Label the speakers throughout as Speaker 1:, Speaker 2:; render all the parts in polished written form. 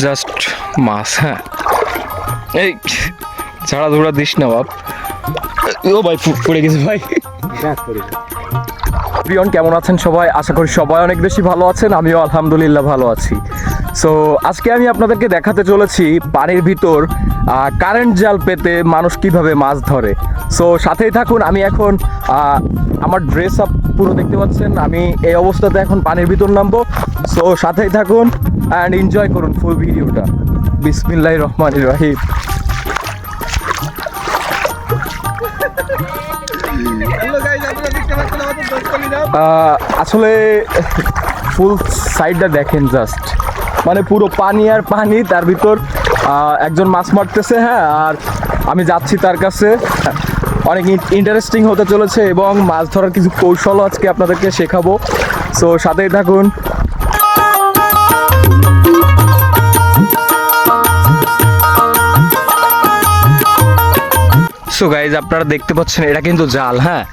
Speaker 1: Just মাছ। হ্যাঁ, এই ঝাড়াধুড়া this না বাপ। ও ভাই পড়ে গেছে ভাই। প্রিয়ন, কেমন আছেন সবাই? আশা করি সবাই অনেক বেশি ভালো আছেন, আমিও আলহামদুলিল্লাহ ভালো আছি। সো আজকে আমি আপনাদেরকে দেখাতে চলেছি পানির ভিতর কারেন্ট জাল পেতে মানুষ কিভাবে মাছ ধরে। সো সাথেই থাকুন। আমি এখন আমার ড্রেস আপ পুরো দেখতে পাচ্ছেন, আমি এই অবস্থাতে এখন পানির ভিতর নামবো। সো সাথেই থাকুন অ্যান্ড এনজয় করুন ফুল ভিডিওটা। বিসমিল্লাহির রহমানির রহিম। আসলে ফুল সাইডটা দেখেন, জাস্ট মানে পুরো পানি আর পানি, তার ভিতর একজন মাছ মারতেছে। হ্যাঁ, আর আমি যাচ্ছি তার কাছে। অনেক ইন্টারেস্টিং হতে চলেছে এবং মাছ ধরার কিছু কৌশলও আজকে আপনাদেরকে শেখাবো। সো সাথেই থাকুন। সো গাইজ, আপনারা দেখতে পাচ্ছেন এটা কিন্তু জাল। হ্যাঁ,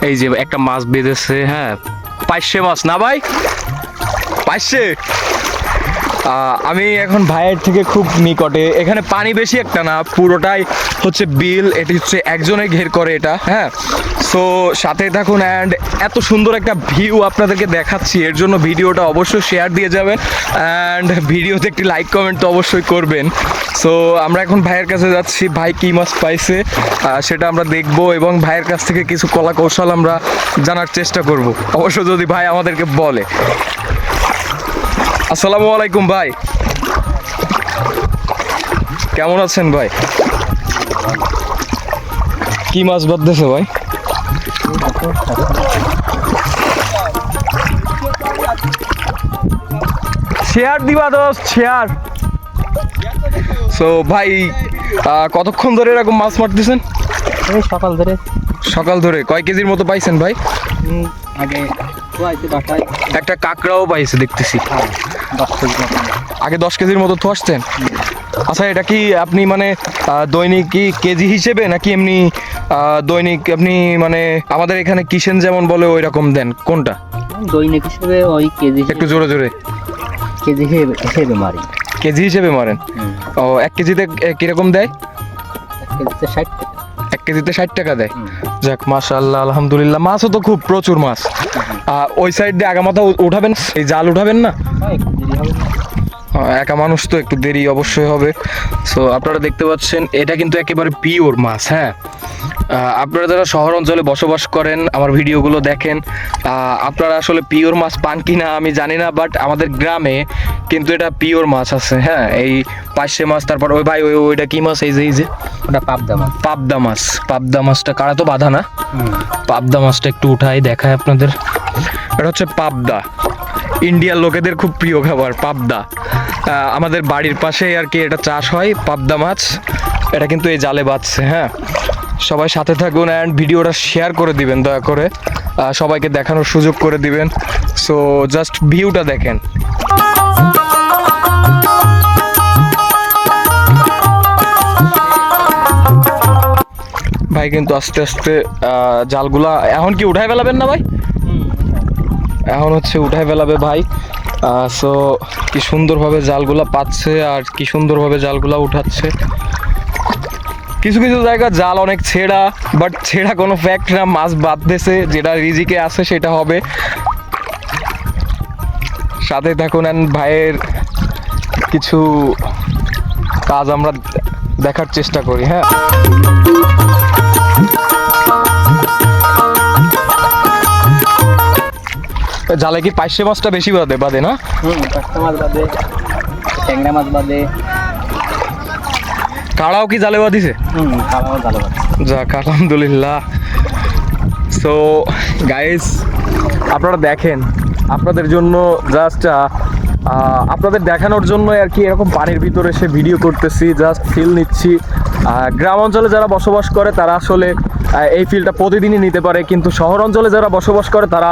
Speaker 1: এই যে একটা মাছ বেঁধেছে। হ্যাঁ, পাইছে মাছ না ভাই, পাইছে। আমি এখন ভাইয়ের থেকে খুব নিকটে। এখানে পানি বেশি একটা না, পুরোটাই হচ্ছে বিল। এটি হচ্ছে একজনে ঘের করে এটা। হ্যাঁ, সো সাথে থাকুন অ্যান্ড এত সুন্দর একটা ভিউ আপনাদেরকে দেখাচ্ছি, এর জন্য ভিডিওটা অবশ্যই শেয়ার দিয়ে যাবেন অ্যান্ড ভিডিওতে একটি লাইক কমেন্ট তো অবশ্যই করবেন। সো আমরা এখন ভাইয়ের কাছে যাচ্ছি, ভাই কী মাছ পাইছে সেটা আমরা দেখব এবং ভাইয়ের কাছ থেকে কিছু কলা কৌশল আমরা জানার চেষ্টা করব, অবশ্য যদি ভাই আমাদেরকে বলে। আসসালামু আলাইকুম ভাই, কেমন আছেন ভাই? কি মাছ বাঁধতেছে ভাই? শেয়ার দিবা দোস্ত, শেয়ার। সো ভাই কতক্ষণ ধরে এরকম মাছ মারতেছেন? সকাল ধরে কয় কেজির মতো পাইছেন ভাই? একটা কাঁকড়াও পাইছে দেখতেছি। আগে 10 কেজির মতো আসতেন। আচ্ছা, এটা কি আপনি মানে দৈনিক কি কেজি হিসেবে নাকি এমনি দৈনিক আপনি মানে আমাদের এখানে কিষেন যেমন বলে ওই রকম দেন? কোনটা
Speaker 2: দৈনিক হিসেবে? ওই কেজি।
Speaker 1: একটু জোরে জোরে।
Speaker 2: কেজি হিসেবে মারি।
Speaker 1: কেজি হিসেবে মারেন? ও, 1 কেজিতে কিরকম দেয়? 1 কেজিতে 60 টাকা দেয়। যাক, মাশাআল্লাহ, আলহামদুলিল্লাহ। মাছও তো খুব প্রচুর মাছ। ওই সাইড দিয়ে আগামাথা উঠাবেন, এই জাল উঠাবেন না? একা মানুষ তো একটু দেরি অবশ্যই হবে। সো আপনারা দেখতে পাচ্ছেন এটা কিন্তু একেবারে পিওর মাছ। হ্যাঁ, আপনারা যারা শহর অঞ্চলে বসবাস করেন, আমার ভিডিওগুলো দেখেন, আপনারা আসলে পিওর মাছ পান কি না আমি জানি না, বাট আমাদের গ্রামে কিন্তু এটা পিওর মাছ আছে। হ্যাঁ, এই পার্শে মাছ, তারপর ওই ভাই ওইটা কি মাছ? এই যে
Speaker 2: ওটা পাবদা মাছ।
Speaker 1: পাবদা মাছ। পাবদা মাছটা কারা তো বাঁধা না। পাবদা মাছটা একটু উঠাই দেখায় আপনাদের। এটা হচ্ছে পাবদা, ইন্ডিয়ার লোকেদের খুব প্রিয় খাবার পাবদা। আমাদের বাড়ির পাশে আর কি এটা চাষ হয় পাবদা মাছ। এটা কিন্তু এই জালে বাঁধছে। হ্যাঁ, সবাই সাথে থাকুন অ্যান্ড ভিডিওটা শেয়ার করে দিবেন দয়া করে, সবাইকে দেখানোর সুযোগ করে দিবেন। সো জাস্ট ভিউটা দেখেন। ভাই কিন্তু আস্তে আস্তে জালগুলা এখন কি উঠাই ফেলাবেন না ভাই? এখন হচ্ছে উঠাই ফেলাবে ভাই। সো কি সুন্দরভাবে জালগুলা পাচ্ছে আর কি সুন্দরভাবে জালগুলা উঠাচ্ছে। কিছু কিছু জায়গা জাল অনেক ছেঁড়া, বাট ছেঁড়া কোনো ফ্যাক্ট না, মাছ বাঁধতেছে, যেটা রিজিকে আছে সেটা হবে। সাথে থাকুন অ্যান্ড ভাইয়ের কিছু কাজ আমরা দেখার চেষ্টা করি। হ্যাঁ, জালে কি পার্শে মাছটা বেশি বাঁধে না?
Speaker 2: পার্শে মাছ বাঁধে, ট্যাংরা মাছ বাঁধে।
Speaker 1: কাড়াও কি জালে বাঁধিছে?
Speaker 2: কাড়াও জালে বাঁধে।
Speaker 1: যাক, আলহামদুলিল্লাহ। সো গাইস, আপনারা দেখেন, আপনাদের জন্য জাস্ট আপনাদের দেখানোর জন্য আর কি এরকম পানির ভিতরে এসে ভিডিও করতেছি, জাস্ট ফিল নিচ্ছি। গ্রাম অঞ্চলে যারা বসবাস করে তারা আসলে এই ফিলটা প্রতিদিনই নিতে পারে, কিন্তু শহর অঞ্চলে যারা বসবাস করে তারা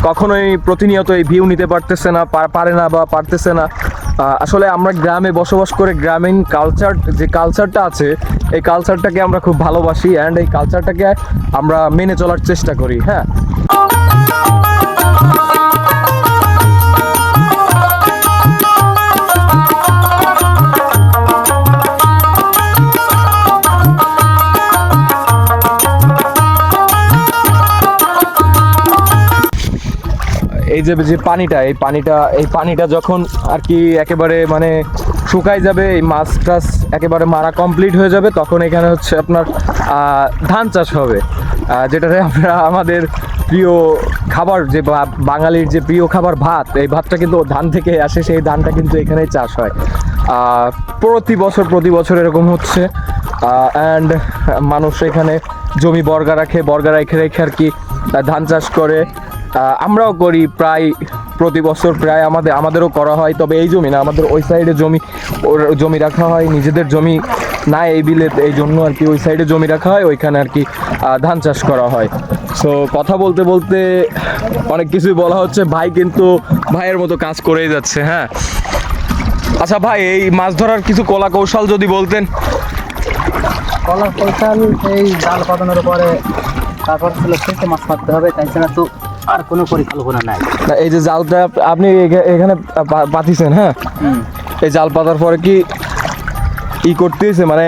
Speaker 1: কখনোই প্রতিনিয়ত এই ভিউ নিতে পারতেছে না, পারে না বা পারতেছে না। আসলে আমরা গ্রামে বসবাস করে গ্রামীণ যে কালচারটা আছে, এই কালচারটাকে আমরা খুব ভালোবাসি অ্যান্ড এই কালচারটাকে আমরা মেনে চলার চেষ্টা করি। হ্যাঁ, যে যে পানিটা এই পানিটা যখন আর কি একেবারে মানে শুকাই যাবে, এই মাছ টাছ একেবারে মারা কমপ্লিট হয়ে যাবে, তখন এখানে হচ্ছে আপনার ধান চাষ হবে, যেটাতে আমরা আমাদের প্রিয় খাবার যে বাঙালির যে প্রিয় খাবার ভাত, এই ভাতটা কিন্তু ধান থেকে আসে, সেই ধানটা কিন্তু এখানেই চাষ হয় প্রতি বছর এরকম হচ্ছে। অ্যান্ড মানুষ এখানে জমি বর্গা রেখে আর কি ধান চাষ করে। আমরাও করি প্রায় প্রতি বছর, প্রায় আমাদেরও করা হয়, তবে এই জমি না, আমাদের ওই সাইডে জমি রাখা হয়, নিজেদের জমি না এই বিলে, এই জন্য আর কি ওই সাইডে জমি রাখা হয়, ওইখানে আর কি ধান চাষ করা হয়। সো কথা বলতে বলতে অনেক কিছুই বলা হচ্ছে, ভাই কিন্তু ভাইয়ের মতো কাজ করেই যাচ্ছে। হ্যাঁ, আচ্ছা ভাই, এই মাছ ধরার কিছু কলা কৌশল যদি বলতেন।
Speaker 2: কলার কৌশল এই জাল পাতানোর পরে তারপর ছিল শেষে মাছ মারতে হবে, তাই ছাড়া তো আর কোনো পরিকল্পনা নাই।
Speaker 1: এই যে জালটা আপনি এখানে পাতিছেন, হ্যাঁ, এই জাল পাতার পরে কি করতে হয়েছে, মানে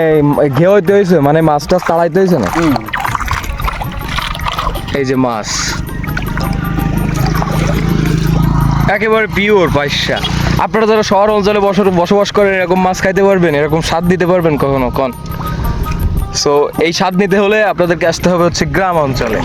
Speaker 1: ঘেউ হইতে হয়েছে, মানে মাছ টাছ তাড়াইতে হয়েছে না? এই যে মাছ একেবারে পিওর পয়সা। আপনারা যারা শহর অঞ্চলে বসবাস করেন, এরকম মাছ খাইতে পারবেন, এরকম স্বাদ দিতে পারবেন কখনো কন? সো এই স্বাদ নিতে হলে আপনাদেরকে আসতে হবে হচ্ছে গ্রাম অঞ্চলে।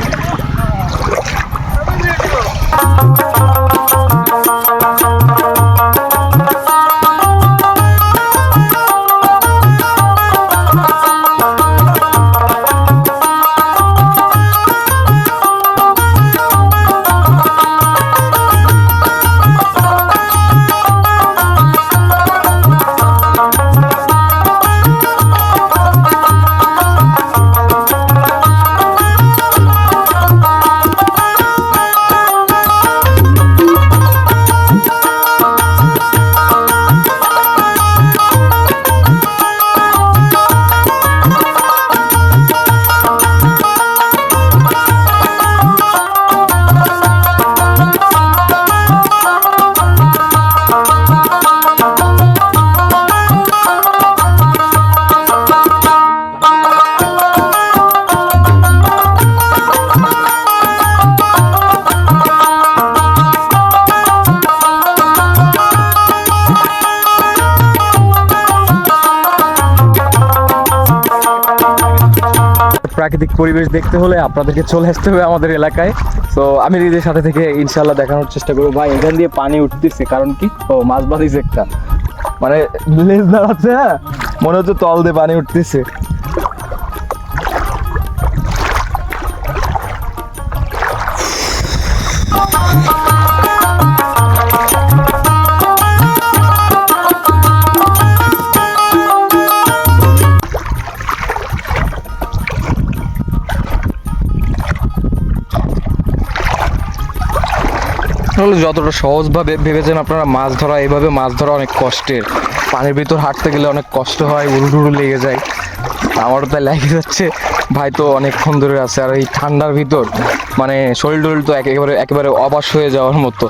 Speaker 1: প্রাকৃতিক পরিবেশ দেখতে হলে আপনাদেরকে চলে আসতে হবে আমাদের এলাকায়। তো আমি নিজের সাথে থেকে ইনশাল্লাহ দেখানোর চেষ্টা করবো। ভাই, এখান দিয়ে পানি উঠতেছে, কারণ কি? ও মাছ বাঁধিছে একটা, মানে লেজ দাঁড়াচ্ছে, হ্যাঁ, মনে হচ্ছে তল দিয়ে পানি উঠতেছে। যতটা সহজভাবে ভেবেছেন আপনারা মাছ ধরা, এইভাবে মাছ ধরা অনেক কষ্টের। পানির ভিতর হাঁটতে গেলে অনেক কষ্ট হয়, উড়ু লেগে যায়, আমারও তাই লেগে যাচ্ছে। ভাই তো অনেকক্ষণ ধরে আছে, আর এই ঠান্ডার ভিতর মানে শরীর টরীর তো একেবারে অবাস হয়ে যাওয়ার মতো।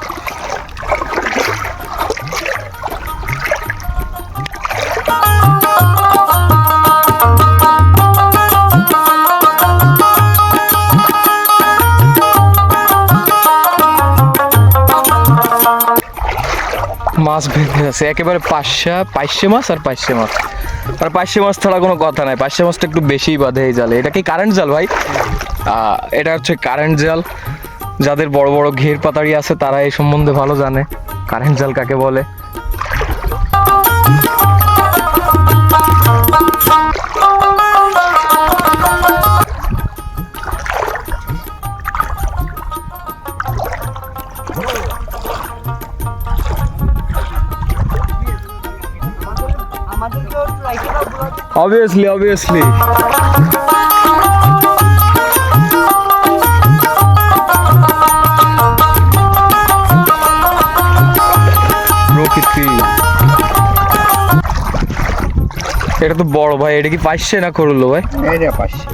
Speaker 1: মাছ বেঁধে আছে একেবারে পাইশে মাছ আর পাইশে মাছ ছাড়া কোনো কথা নাই। পাইশে মাছটা একটু বেশিই বাঁধে এই জালে। এটা কি কারেন্ট জাল ভাই? এটা হচ্ছে কারেন্ট জাল। যাদের বড় বড় ঘের পাতাড়ি আছে তারা এই সম্বন্ধে ভালো জানে কারেন্ট জাল কাকে বলে। Obviously. প্রকৃতি। এটা তো বড় ভাই, এটা কি পাইছে না করলো ভাই?
Speaker 2: এটা পাইছে।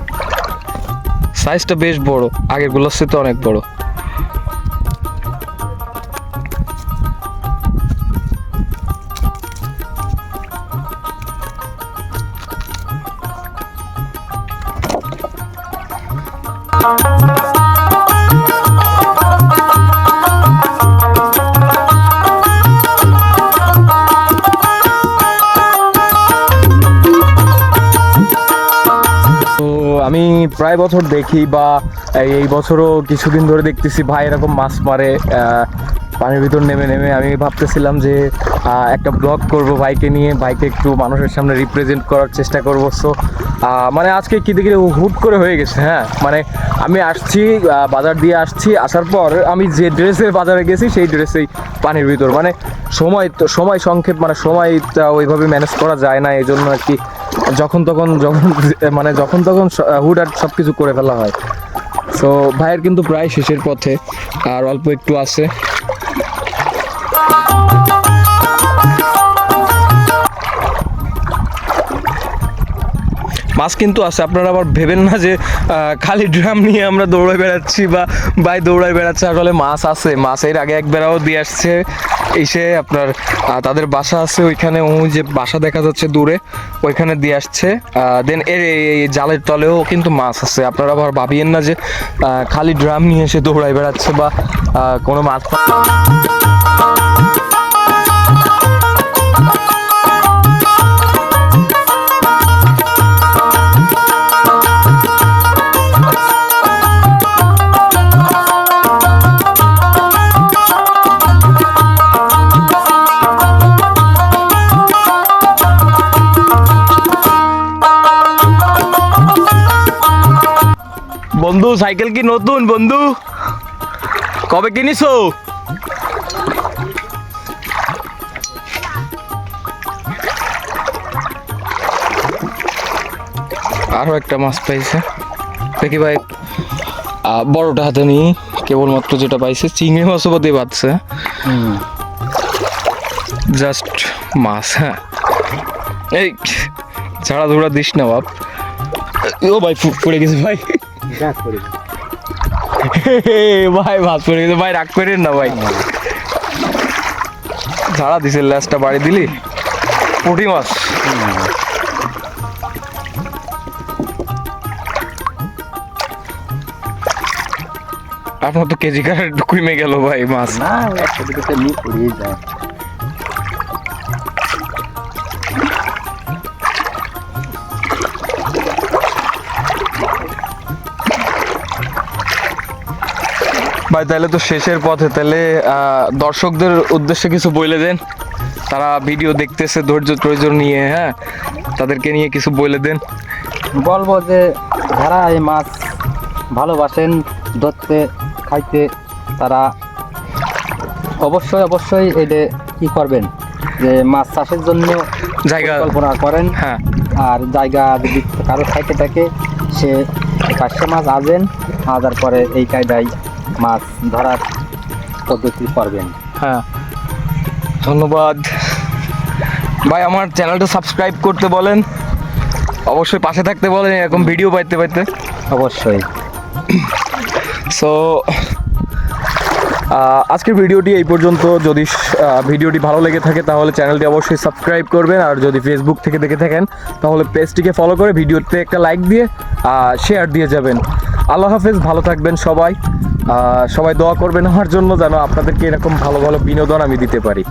Speaker 1: সাইজটা বেশ বড়, আগের গুলোর চেয়ে তো অনেক বড়। আমি প্রায় বছর দেখি বা এই বছরও কিছুদিন ধরে দেখতেছি ভাই এরকম মাছ মারে পানির ভিতর নেমে নেমে। আমি ভাবতেছিলাম যে একটা ব্লগ করব বাইকে নিয়ে, বাইকে একটু মানুষের সামনে রিপ্রেজেন্ট করার চেষ্টা করবো। সো মানে আজকে কি দেখি হুট করে হয়ে গেছে। হ্যাঁ মানে আমি আসছি বাজার দিয়ে আসছি, আসার পর আমি যে ড্রেসের বাজারে গেছি সেই ড্রেসেই পানির ভিতর। মানে সময় সংক্ষেপ, মানে সময়টা ওইভাবে ম্যানেজ করা যায় না, এই জন্য আর কি যখন তখন হুটহাট সব কিছু করে ফেলা হয়। সো ভাইয়ের কিন্তু প্রায় শেষের পথে, আর অল্প একটু আছে। মাছ কিন্তু আছে, আপনারা আবার ভেবেন না যে খালি ড্রাম নিয়ে আমরা দৌড়ায় বেড়াচ্ছি বা ভাই দৌড়ায় বেড়াচ্ছে। আসলে মাছ আছে, মাছ এর আগে একবারও দিয়ে আসছে এসে আপনার তাদের বাসা আছে ওইখানে, ওই যে বাসা দেখা যাচ্ছে দূরে, ওইখানে দিয়ে আসছে। দেন এই জালের তলেও কিন্তু মাছ আছে। আপনারা আবার ভাবিয়েন না যে খালি ড্রাম নিয়ে এসে দৌড়ায় বেড়াচ্ছে বা কোনো মাছ। বন্ধু সাইকেল কি নতুন বন্ধু? কবে কিনিছো? আরো একটা মাছ পাইছে দেখি ভাই, বড়টা হাতে নিয়ে কেবলমাত্র যেটা পাইছে চিংড়ি মাছও বোধহয় বাঁধছে, জাস্ট মাছ। হ্যাঁ এই ঝাড়া ধুড়া দিস না বাপ। ও ভাই পড়ে গেছে ভাই, ভাই মাছ পড়ে গেছে ভাই, রাগ করেন না ভাই। ঝাড়া দিছে, ল্যাসটা বাড়ি দিলি, পুঁটি মাছ। আপনার তো কেজি কারের কমে গেল ভাই মাছ।
Speaker 2: না একটা দুটো নিয়ে পড়িয়ে যায়।
Speaker 1: ভাই তাহলে তো শেষের পথে, তাহলে দর্শকদের উদ্দেশ্যে কিছু বলে দেন, তারা ভিডিও দেখতেছে ধৈর্য নিয়ে। হ্যাঁ তাদেরকে নিয়ে কিছু বলে দেন।
Speaker 2: বলবো যে যারা এই মাছ ভালোবাসেন ধরতে খাইতে, তারা অবশ্যই এটা কি করবেন যে মাছ চাষের জন্য
Speaker 1: জায়গা
Speaker 2: কল্পনা করেন।
Speaker 1: হ্যাঁ
Speaker 2: আর জায়গা যদি কারো খাইতে থাকে সে পাঁচশো মাছ আজার পরে এই কায়দায় মাছ ধরার পদ্ধতি করবেন।
Speaker 1: হ্যাঁ ধন্যবাদ ভাই। আমার চ্যানেলটা সাবস্ক্রাইব করতে বলেন, অবশ্যই পাশে থাকতে বলেন এরকম ভিডিও পাইতে
Speaker 2: অবশ্যই।
Speaker 1: সো আজকের ভিডিওটি এই পর্যন্ত। যদি ভিডিওটি ভালো লেগে থাকে তাহলে চ্যানেলটি অবশ্যই সাবস্ক্রাইব করবেন, আর যদি ফেসবুক থেকে দেখে থাকেন তাহলে পেজটিকে ফলো করে ভিডিওতে একটা লাইক দিয়ে শেয়ার দিয়ে যাবেন। আল্লাহ হাফেজ, ভালো থাকবেন সবাই। সবাই দোয়া করবেন আমার জন্য, যেন আপনাদেরকে এরকম ভালো ভালো বিনোদন আমি দিতে পারি।